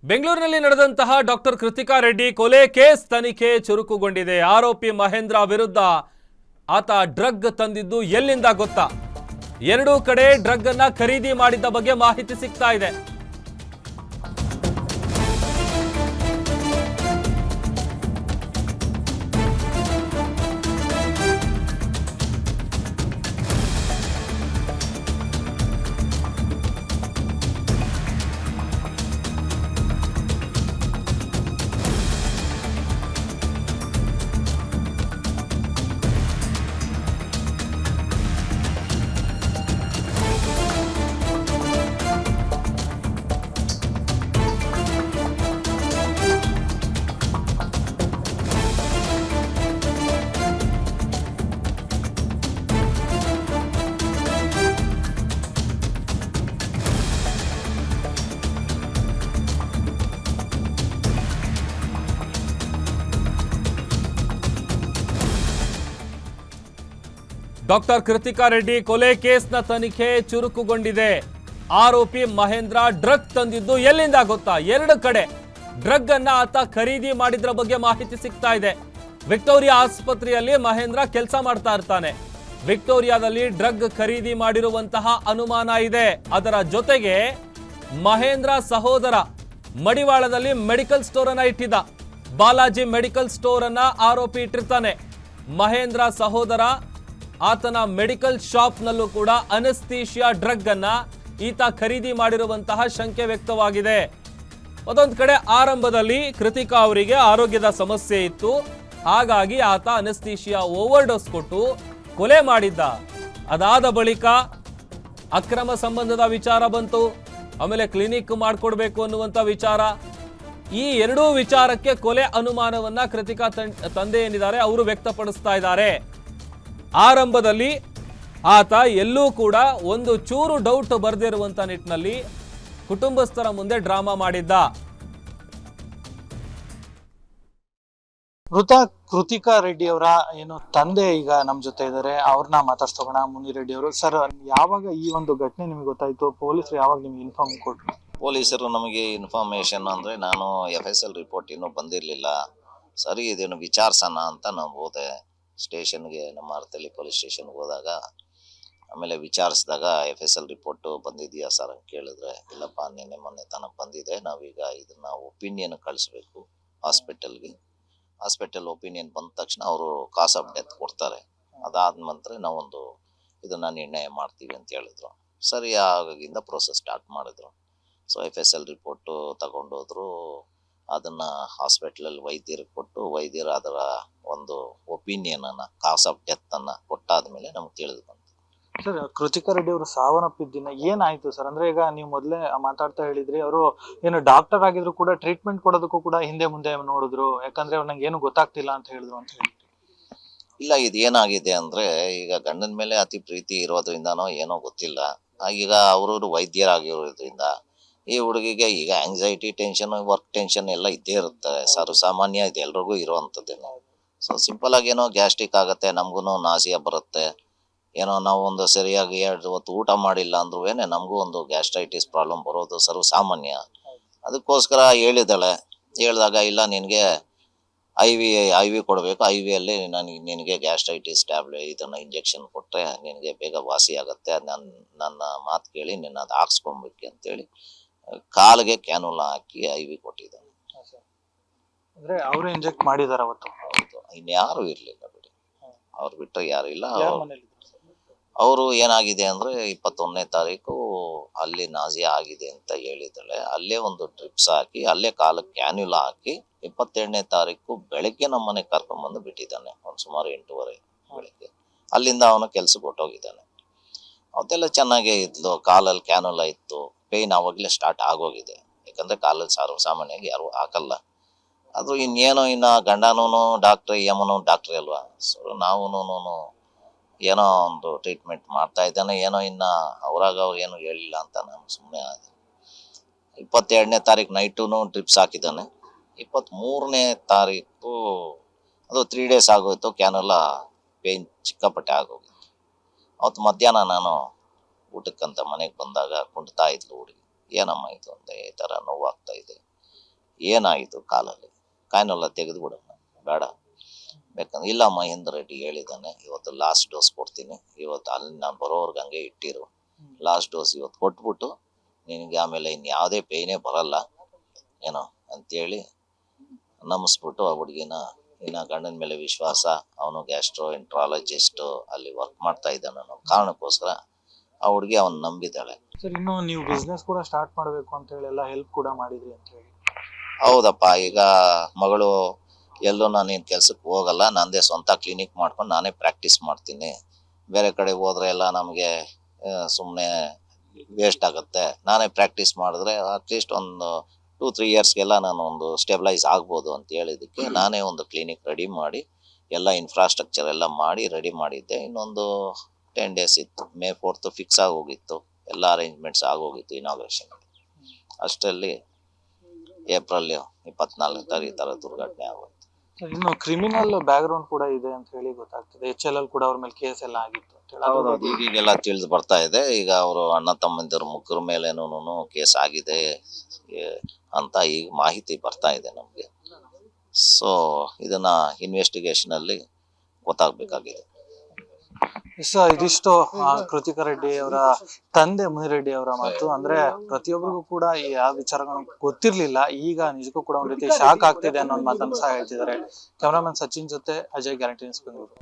ಬೆಂಗಳೂರಿನಲ್ಲಿ ನಡೆದಂತಹ ಡಾಕ್ಟರ್ ಕೃತಿಕಾ ರೆಡ್ಡಿ ಕೊಲೆ ಕೇಸ್ ತನಿಖೆ ಚುರುಕುಗೊಂಡಿದೆ. ಆರೋಪಿ ಮಹೇಂದ್ರ ವಿರುದ್ಧ ಆತ ಡ್ರಗ್ ತಂದಿದ್ದು ಎಲ್ಲಿಂದ ಗೊತ್ತಾ? ಎರಡೂ ಕಡೆ ಡ್ರಗ್ ಅನ್ನ ಖರೀದಿ ಮಾಡಿದ್ದ ಬಗ್ಗೆ ಮಾಹಿತಿ ಸಿಗ್ತಾ ಇದೆ. ಡಾಕ್ಟರ್ ಕೃತಿಕಾ ರೆಡ್ಡಿ ಕೊಲೆ ಕೇಸ್ನ ತನಿಖೆ ಚುರುಕುಗೊಂಡಿದೆ. ಆರೋಪಿ ಮಹೇಂದ್ರ ಡ್ರಗ್ ತಂದಿದ್ದು ಎಲ್ಲಿಂದ ಗೊತ್ತಾ? ಎರಡು ಕಡೆ ಡ್ರಗ್ ಅನ್ನ ಆತ ಖರೀದಿ ಮಾಡಿದ್ರ ಬಗ್ಗೆ ಮಾಹಿತಿ ಸಿಗ್ತಾ ಇದೆ. ವಿಕ್ಟೋರಿಯಾ ಆಸ್ಪತ್ರೆಯಲ್ಲಿ ಮಹೇಂದ್ರ ಕೆಲಸ ಮಾಡ್ತಾ ಇರ್ತಾನೆ. ವಿಕ್ಟೋರಿಯಾದಲ್ಲಿ ಡ್ರಗ್ ಖರೀದಿ ಮಾಡಿರುವಂತಹ ಅನುಮಾನ ಇದೆ. ಅದರ ಜೊತೆಗೆ ಮಹೇಂದ್ರ ಸಹೋದರ ಮಡಿವಾಳದಲ್ಲಿ ಮೆಡಿಕಲ್ ಸ್ಟೋರ್ ಅನ್ನ ಇಟ್ಟಿದ್ದ. ಬಾಲಾಜಿ ಮೆಡಿಕಲ್ ಸ್ಟೋರ್ ಅನ್ನ ಆರೋಪಿ ಇಟ್ಟಿರ್ತಾನೆ. ಮಹೇಂದ್ರ ಸಹೋದರ ಆತನ ಮೆಡಿಕಲ್ ಶಾಪ್ ನಲ್ಲೂ ಕೂಡ ಅನಸ್ಥೀಶಿಯಾ ಡ್ರಗ್ ಅನ್ನ ಈತ ಖರೀದಿ ಮಾಡಿರುವಂತಹ ಶಂಕೆ ವ್ಯಕ್ತವಾಗಿದೆ. ಅದೊಂದು ಕಡೆ ಆರಂಭದಲ್ಲಿ ಕೃತಿಕಾ ಅವರಿಗೆ ಆರೋಗ್ಯದ ಸಮಸ್ಯೆ ಇತ್ತು, ಹಾಗಾಗಿ ಆತ ಅನಸ್ಥೀಶಿಯಾ ಓವರ್ ಡೋಸ್ ಕೊಟ್ಟು ಕೊಲೆ ಮಾಡಿದ್ದ. ಅದಾದ ಬಳಿಕ ಅಕ್ರಮ ಸಂಬಂಧದ ವಿಚಾರ ಬಂತು, ಆಮೇಲೆ ಕ್ಲಿನಿಕ್ ಮಾಡಿಕೊಡ್ಬೇಕು ಅನ್ನುವಂಥ ವಿಚಾರ. ಈ ಎರಡೂ ವಿಚಾರಕ್ಕೆ ಕೊಲೆ ಅನುಮಾನವನ್ನ ಕೃತಿಕಾ ತಂದೆ ಏನಿದ್ದಾರೆ ಅವರು ವ್ಯಕ್ತಪಡಿಸ್ತಾ ಇದ್ದಾರೆ. ಆರಂಭದಲ್ಲಿ ಆತ ಎಲ್ಲೂ ಕೂಡ ಒಂದು ಚೂರು ಡೌಟ್ ಬರೆದಿರುವಂತ ನಿಟ್ಟಿನಲ್ಲಿ ಕುಟುಂಬಸ್ಥರ ಮುಂದೆ ಡ್ರಾಮಾ ಮಾಡಿದ್ದ. ಕೃತಿಕಾ ರೆಡ್ಡಿ ಅವರ ಏನು ತಂದೆ ಈಗ ನಮ್ ಜೊತೆ ಇದ್ದಾರೆ, ಅವ್ರನ್ನ ಮಾತಾಡ್ಸೋಣ. ಮುನಿ ರೆಡ್ಡಿ ಅವರು, ಸರ್ ಯಾವಾಗ ಈ ಒಂದು ಘಟನೆ ನಿಮಗೆ ಗೊತ್ತಾಯ್ತು? ಪೊಲೀಸರು ಯಾವಾಗ ನಿಮ್ಗೆ ಇನ್ಫಾರ್ಮ್ ಕೊಟ್ರು? ಪೊಲೀಸರು ನಮಗೆ ಇನ್ಫಾರ್ಮೇಶನ್ ಅಂದರೆ ನಾನು FSL ರಿಪೋರ್ಟ್ ಇನ್ನೂ ಬಂದಿರಲಿಲ್ಲ. ಸರಿ ಇದೇನು ವಿಚಾರಿಸೋಣ ಅಂತ ನಾವು ಹೋದೆ ಸ್ಟೇಷನ್ಗೆ, ನಮ್ಮ ಅರ್ಥಲ್ಲಿ ಪೊಲೀಸ್ ಸ್ಟೇಷನ್ಗೆ ಹೋದಾಗ ಆಮೇಲೆ ವಿಚಾರಿಸಿದಾಗ FSL ರಿಪೋರ್ಟು ಬಂದಿದೆಯಾ ಸರ್ ಅಂತ ಕೇಳಿದ್ರೆ, ಇಲ್ಲಪ್ಪ ನಿನ್ನೆ ಮೊನ್ನೆ ತನಕ ಬಂದಿದೆ, ನಾವೀಗ ಇದನ್ನು ಒಪಿನಿಯನ್ ಕಳಿಸ್ಬೇಕು ಹಾಸ್ಪಿಟಲ್ಗೆ. ಹಾಸ್ಪಿಟಲ್ ಒಪಿನಿಯನ್ ಬಂದ ತಕ್ಷಣ ಅವರು ಕಾಸ್ ಆಫ್ ಡೆತ್ ಕೊಡ್ತಾರೆ. ಅದಾದ ನಂತರ ನಾವೊಂದು ಇದನ್ನು ನಿರ್ಣಯ ಮಾಡ್ತೀವಿ ಅಂತ ಹೇಳಿದ್ರು. ಸರಿ, ಆಗಿಂದ ಪ್ರೋಸೆಸ್ ಸ್ಟಾರ್ಟ್ ಮಾಡಿದ್ರು. ಸೊ FSL ರಿಪೋರ್ಟು ತಗೊಂಡೋದ್ರು. ಅದನ್ನು ಹಾಸ್ಪಿಟ್ಲಲ್ಲಿ ವೈದ್ಯರಿಗೆ ಕೊಟ್ಟು, ವೈದ್ಯರು ಅದರ ಒಂದು ಒಪಿನಿಯನನ್ನು, ಕಾಸ್ ಆಫ್ ಡೆತ್ತನ್ನು ಕೊಟ್ಟಾದ್ಮೇಲೆ ನಮ್ಗೆ ತಿಳಿದು ಬಂತು. ಸರ್, ಕೃತಿಕಾ ರೆಡ್ಡಿ ಅವರು ಸಾವನ್ನಪ್ಪಿದ ದಿನ ಏನಾಯ್ತು ಸರ್? ಅಂದ್ರೆ ಈಗ ನೀವು ಮೊದಲೇ ಮಾತಾಡ್ತಾ ಹೇಳಿದ್ರಿ, ಅವರು ಏನು ಡಾಕ್ಟರ್ ಆಗಿದ್ರು ಕೂಡ ಟ್ರೀಟ್ಮೆಂಟ್ ಕೊಡೋದಕ್ಕೂ ಕೂಡ ಹಿಂದೆ ಮುಂದೆ ನೋಡಿದ್ರು, ಯಾಕಂದ್ರೆ ಅವ್ರು ನಂಗೆ ಏನು ಗೊತ್ತಾಗ್ತಿಲ್ಲ ಅಂತ ಹೇಳಿದ್ರು ಅಂತ ಹೇಳಿ. ಇಲ್ಲ, ಇದು ಏನಾಗಿದೆ ಅಂದರೆ, ಈಗ ಗಂಡನ ಮೇಲೆ ಅತಿ ಪ್ರೀತಿ ಇರೋದ್ರಿಂದನೋ ಏನೋ ಗೊತ್ತಿಲ್ಲ, ಈಗ ಅವರು ವೈದ್ಯರಾಗಿರೋದ್ರಿಂದ ಈ ಹುಡುಗಿಗೆ ಈಗ ಆಂಗ್ಸೈಟಿ, ಟೆನ್ಷನ್, ವರ್ಕ್ ಟೆನ್ಷನ್ ಎಲ್ಲ ಇದ್ದೇ ಇರುತ್ತೆ. ಸಾಮಾನ್ಯ ಇದು ಎಲ್ರಿಗೂ ಇರೋವಂಥದ್ದೇನೆ. ಸೊ ಸಿಂಪಲ್ ಆಗಿ ಏನೋ ಗ್ಯಾಸ್ಟ್ರಿಕ್ ಆಗುತ್ತೆ, ನಮಗೂ ನಾಸಿಯಾ ಬರುತ್ತೆ, ಏನೋ ನಾವು ಒಂದು ಸರಿಯಾಗಿ 2 ಹೊತ್ತು ಊಟ ಮಾಡಿಲ್ಲ ಅಂದ್ರೂ ನಮಗೂ ಒಂದು ಗ್ಯಾಸ್ಟ್ರೈಟಿಸ್ ಪ್ರಾಬ್ಲಮ್ ಬರೋದು ಸರ್ವಸಾಮಾನ್ಯ. ಅದಕ್ಕೋಸ್ಕರ ಹೇಳಿದಾಗ ಇಲ್ಲ ನಿನಗೆ ಐ ವಿ ಕೊಡಬೇಕು, IVಯಲ್ಲಿ ನಿನಗೆ ಗ್ಯಾಸ್ಟ್ರೈಟಿಸ್ ಟ್ಯಾಬ್ಲೆಟ್ ಇದನ್ನು ಇಂಜೆಕ್ಷನ್ ಕೊಟ್ಟರೆ ನಿನಗೆ ಬೇಗ ವಾಸಿ ಆಗುತ್ತೆ, ನನ್ನ ಮಾತು ಕೇಳಿ ನಿನ್ನ ಅದು ಹಾಕ್ಸ್ಕೊಬೇಕು ಅಂತೇಳಿ ಕಾಲಿಗೆ ಕ್ಯಾನುಲಾ ಹಾಕಿ IV ಕೊಟ್ಟಿದ್ದಾನೆ. ಅಂದ್ರೆ ಅವರು ಇಂಜೆಕ್ಟ್ ಮಾಡಿದಾರೆ ಅವತ್ತು? ಹೌದು, ಇನ್ಯಾರು ಇರಲಿಲ್ಲ ಬಿಡಿ, ಅವ್ರು ಬಿಟ್ಟರೆ ಯಾರು ಇಲ್ಲ. ಅವರು ಏನಾಗಿದೆ ಅಂದರೆ 21ನೇ ತಾರೀಕು ಅಲ್ಲಿ ನಾಸಿಯಾ ಆಗಿದೆ ಅಂತ ಹೇಳಿದ್ದಾಳೆ. ಅಲ್ಲೇ ಒಂದು ಡ್ರಿಪ್ಸ್ ಹಾಕಿ, ಅಲ್ಲೇ ಕಾಲಕ್ಕೆ ಕ್ಯಾನ್ಯುಲಾ ಹಾಕಿ 27ನೇ ತಾರೀಕು ಬೆಳಗ್ಗೆ ನಮ್ಮ ಮನೆಗೆ ಕರ್ಕೊಂಡ್ಬಂದು ಬಿಟ್ಟಿದ್ದಾನೆ. ಒಂದು ಸುಮಾರು 8:30 ಬೆಳಗ್ಗೆ. ಅಲ್ಲಿಂದ ಅವನು ಕೆಲ್ಸಕ್ಕೆ ಹೊಟ್ಟೋಗಿದ್ದಾನೆ. ಅವತ್ತೆಲ್ಲ ಚೆನ್ನಾಗೇ ಇದ್ಲು, ಕಾಲಲ್ಲಿ ಕ್ಯಾನುಲಾ ಇತ್ತು, ಪೇಯ್ನ್ ಆವಾಗಲೇ ಸ್ಟಾರ್ಟ್ ಆಗೋಗಿದೆ. ಯಾಕಂದರೆ ಕಾಲಲ್ಲಿ ಸಾಮಾನ್ಯವಾಗಿ ಯಾರು ಹಾಕಲ್ಲ. ಅದು ಇನ್ನೇನೋ ಇನ್ನು ಗಂಡನೂ ಡಾಕ್ಟ್ರೆ, ಯಮನು ಡಾಕ್ಟ್ರೇ ಅಲ್ವಾ. ಸೊ ನಾವು ಏನೋ ಒಂದು ಟ್ರೀಟ್ಮೆಂಟ್ ಮಾಡ್ತಾ ಇದ್ದಾನೆ, ಏನೋ ಇನ್ನು ಅವ್ರಾಗ ಅವ್ರು ಏನೂ ಹೇಳಿಲ್ಲ ಅಂತ ನಾನು ಸುಮ್ಮನೆ ಆದೆ. 22ನೇ ತಾರೀಕು ನೈಟು ಡ್ರಿಪ್ಸ್ ಹಾಕಿದ್ದಾನೆ. 23ನೇ ತಾರೀಕು ಅದು 3 days ಆಗೋಯ್ತು, ಕ್ಯಾನುಲಾ ಪೇಯ್ನ್ ಸಿಕ್ಕಾಪಟ್ಟೆ ಆಗೋಗಿತ್ತು. ಅವತ್ತು ಮಧ್ಯಾಹ್ನ ನಾನು ಊಟಕ್ಕಂತ ಮನೆಗೆ ಬಂದಾಗ ಕುಂಟ್ತಾ ಇದ್ಲು ಹುಡುಗಿ. ಏನಮ್ಮ ಇದು ಅಂದೆ, ಈ ಥರ ನೋವಾಗ್ತಾ ಇದೆ. ಏನಾಯಿತು ಕಾಲಲ್ಲಿ, ಕಾಯಿನೆಲ್ಲ ತೆಗೆದು ಬಿಡೋಣ ಬೇಡ, ಬೇಕಂದ್ರೆ ಇಲ್ಲ ಮಹೇಂದ್ರ ರೆಡ್ಡಿ ಹೇಳಿದ್ದಾನೆ ಇವತ್ತು ಲಾಸ್ಟ್ ಡೋಸ್ ಕೊಡ್ತೀನಿ, ಇವತ್ತು ಅಲ್ಲಿ ನಾನು ಬರೋರ್ಗೆ ಹಂಗೆ ಇಟ್ಟಿರು, ಲಾಸ್ಟ್ ಡೋಸ್ ಇವತ್ತು ಕೊಟ್ಬಿಟ್ಟು ನಿನಗೆ ಆಮೇಲೆ ಇನ್ಯಾವುದೇ ಪೇಯ್ನೇ ಬರಲ್ಲ ಏನೋ ಅಂತೇಳಿ ನಮಿಸ್ಬಿಟ್ಟು ಆ ಹುಡುಗಿನ, ಇನ್ನು ಗಂಡನ ಮೇಲೆ ವಿಶ್ವಾಸ, ಅವನು ಗ್ಯಾಸ್ಟ್ರೋ ಎಂಟ್ರಾಲಜಿಸ್ಟು ಅಲ್ಲಿ ವರ್ಕ್ ಮಾಡ್ತಾ ಇದ್ದಾನೆ ಅನ್ನೋ ಕಾರಣಕ್ಕೋಸ್ಕರ ಆ ಹುಡುಗಿ ಅವನು ನಂಬಿದ್ದಾಳೆ. ಸರ್ ಇನ್ನು ನೀವು ಬಿಸ್ನೆಸ್ ಕೂಡ ಸ್ಟಾರ್ಟ್ ಮಾಡಬೇಕು ಅಂತ ಹೇಳಿ ಎಲ್ಲ ಹೆಲ್ಪ್ ಕೂಡ ಮಾಡಿದ್ರಿ ಅಂತ ಹೇಳಿ. ಹೌದಪ್ಪ, ಈಗ ಮಗಳು ಎಲ್ಲೂ ನಾನೇನು ಕೆಲ್ಸಕ್ಕೆ ಹೋಗಲ್ಲ, ನಂದೇ ಸ್ವಂತ ಕ್ಲಿನಿಕ್ ಮಾಡ್ಕೊಂಡು ನಾನೇ ಪ್ರಾಕ್ಟೀಸ್ ಮಾಡ್ತೀನಿ. ಬೇರೆ ಕಡೆ ಹೋದ್ರೆ ಎಲ್ಲ ನಮಗೆ ಸುಮ್ಮನೆ ವೇಸ್ಟ್ ಆಗುತ್ತೆ. ನಾನೇ ಪ್ರಾಕ್ಟೀಸ್ ಮಾಡಿದ್ರೆ ಅಟ್ಲೀಸ್ಟ್ ಒಂದು 2-3 ಇಯರ್ಸ್ಗೆಲ್ಲ ನಾನು ಒಂದು ಸ್ಟೆಬಿಲೈಸ್ ಆಗ್ಬೋದು ಅಂತ ಹೇಳಿದ್ದಕ್ಕೆ ನಾನೇ ಒಂದು ಕ್ಲಿನಿಕ್ ರೆಡಿ ಮಾಡಿ ಎಲ್ಲ ಇನ್ಫ್ರಾಸ್ಟ್ರಕ್ಚರ್ ಎಲ್ಲ ಮಾಡಿ ರೆಡಿ ಮಾಡಿದ್ದೆ. ಇನ್ನೊಂದು 10 days ಇತ್ತು, May 4th ಫಿಕ್ಸ್ ಆಗೋಗಿತ್ತು, ಎಲ್ಲ ಅರೇಂಜ್ಮೆಂಟ್ಸ್ ಆಗೋಗಿತ್ತು ಇನಾಗ್ರೇಷನ್. ಅಷ್ಟರಲ್ಲಿ ಏಪ್ರಿಲ್ 24ನೇ ತಾರೀಕು ಥರ ದುರ್ಘಟನೆ ಆಗೋಯ್ತು. ಇನ್ನು ಕ್ರಿಮಿನಲ್ ಬ್ಯಾಕ್ ಗ್ರೌಂಡ್ ಕೂಡ ಇದೆ ಅಂತ ಹೇಳಿ ಗೊತ್ತಾಗ್ತದೆ. HLL ಕೂಡ ಅವ್ರ ಮೇಲೆ ಕೇಸ್ ಎಲ್ಲ ಆಗಿತ್ತು ಅಂತ ಹೇಳಿ. ಈಗೀಗೆಲ್ಲ ತಿಳಿದು ಬರ್ತಾ ಇದೆ, ಈಗ ಅವರು ಅಣ್ಣ ತಮ್ಮಂದಿರು ಮುಗ್ಗರ ಮೇಲೇನೂ ಕೇಸ್ ಆಗಿದೆ ಅಂತ ಈಗ ಮಾಹಿತಿ ಬರ್ತಾ ಇದೆ ನಮಗೆ. ಸೊ ಇದನ್ನ ಇನ್ವೆಸ್ಟಿಗೇಷನ್ ಅಲ್ಲಿ ಗೊತ್ತಾಗಬೇಕಾಗಿದೆ. ಇದಿಷ್ಟು ಕೃತಿಕಾ ರೆಡ್ಡಿ ಅವರ ತಂದೆ ಮುನಿರೆಡ್ಡಿ ಅವರ ಮಾತು. ಅಂದ್ರೆ ಪ್ರತಿಯೊಬ್ಬರಿಗೂ ಕೂಡ ಯಾವ ವಿಚಾರಗಳು ಗೊತ್ತಿರ್ಲಿಲ್ಲ, ಈಗ ನಿಜಕ್ಕೂ ಕೂಡ ಒಂದ್ ರೀತಿ ಶಾಕ್ ಆಗ್ತಿದೆ ಅನ್ನೋ ಮಾತನ್ನು ಸಹ ಹೇಳ್ತಿದ್ದಾರೆ. ಕ್ಯಾಮರಾಮನ್ ಸಚಿನ್ ಜೊತೆ ಅಜಯ್, ಗ್ಯಾರಂಟಿ ನ್ಯೂಸ್ ಬೆಂಗಳೂರು.